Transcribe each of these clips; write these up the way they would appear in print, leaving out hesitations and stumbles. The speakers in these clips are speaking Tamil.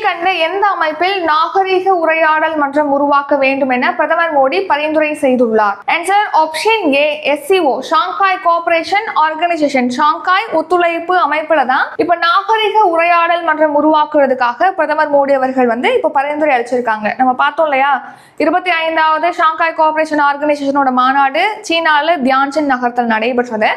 கீழ்கண்ட எந்த அமைப்பில் நாகரீக உரையாடல் மன்றம் உருவாக்க வேண்டும் என பிரதமர் மோடி பரிந்துரை செய்துள்ளார்? Answer option A, SCO, Shanghai cooperation organisation. Shanghai ஒத்துழைப்பு அமைப்புல தான் இப்ப நாகரீக உரையாடல் மன்றம் உருவாக்குறதுக்காக பிரதமர் மோடி அவர்கள் இப்ப பரிந்துரை அளிச்சிருக்காங்க. நம்ம பார்த்தோம் இல்லையா, 25வது ஷாங்காய் கோஆபரேஷன் ஆர்கனைசேஷனோட மாநாடு சீனால தியான்சன் நகரத்தில் நடைபெற்றது.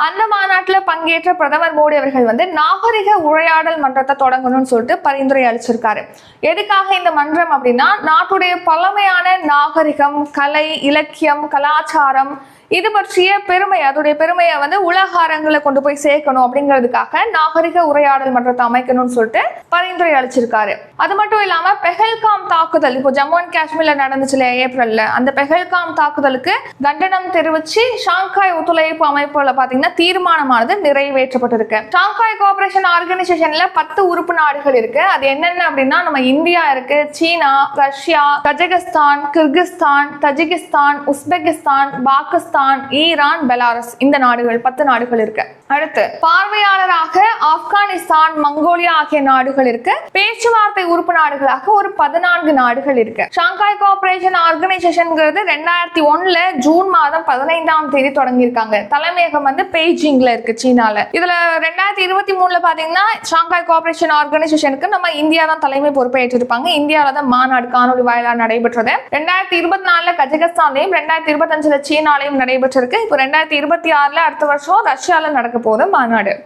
அந்த மாநாட்டில் பங்கேற்ற பிரதமர் மோடி அவர்கள் நாகரிக உரையாடல் மன்றத்தை தொடங்கணும்னு சொல்லிட்டு பரிந்துரை அளிச்சிருக்காரு. எதுக்காக இந்த மன்றம் அப்படின்னா, நாட்டுடைய பழமையான நாகரிகம், கலை, இலக்கியம், கலாச்சாரம் இது பற்றிய பெருமை, அதோடைய பெருமையை உலக அரங்குல கொண்டு போய் சேர்க்கணும் அப்படிங்கிறதுக்காக நாகரிக உரையாடல் மன்றத்தை அமைக்கணும்னு சொல்லிட்டு பரிந்துரை அளிச்சிருக்காரு. அது மட்டும் இல்லாம பெஹல்காம் தாக்குதல் இப்போ ஜம்மு அண்ட் காஷ்மீர்ல நடந்துச்சு இல்லையா ஏப்ரல்ல, அந்த பெஹல்காம் தாக்குதலுக்கு கண்டனம் தெரிவிச்சு ஷாங்காய் ஒத்துழைப்பு அமைப்புல பாத்தீங்கன்னா தீர்மானமானது நிறைவேற்றப்பட்டிருக்கு. ஷாங்காய் கோஆபரேஷன் ஆர்கனைசேஷன்ல 10 உறுப்பு நாடுகள் இருக்கு. அது என்னென்ன அப்படின்னா, நம்ம இந்தியா இருக்கு, China, Russia, Kazakhstan, Kyrgyzstan, Tajikistan, Uzbekistan, Pakistan, Iran, Belarus, இந்த நாடுகள் 10 நாடுகள் இருக்கு. அடுத்து பார்வையாளராக ஆப்கானிஸ்தான், மங்கோலியா ஆகிய நாடுகள் இருக்கு. பேச்சுவார்த்தை உறுப்பு நாடுகளாக ஒரு 14 நாடுகள் இருக்கு. ஷாங்காய் கோஆபரேஷன் ஆர்கனைசேஷன் 2001 ஜூன் மாதம் 15ஆம் தேதி தொடங்கியிருக்காங்க. தலைமையகம் பெய்ஜிங்ல இருக்கு, சீனால. இதுல 2023 பாத்தீங்கன்னா ஷாங்காய் கோஆபரேஷன் ஆர்கனைசேஷனுக்கு நம்ம இந்தியா தான் தலைமை பொறுப்பை ஏற்றிருப்பாங்க. இந்தியாவில தான் மாநாடு காணொலி வாயிலாக நடைபெற்றது. 2024 கஜகஸ்தான்லையும் 2025 சீனாலையும் நடைபெற்றிருக்கு. இப்போ 2026 அடுத்த வருஷம் ரஷ்யால நடக்க போகுது மாநாடு.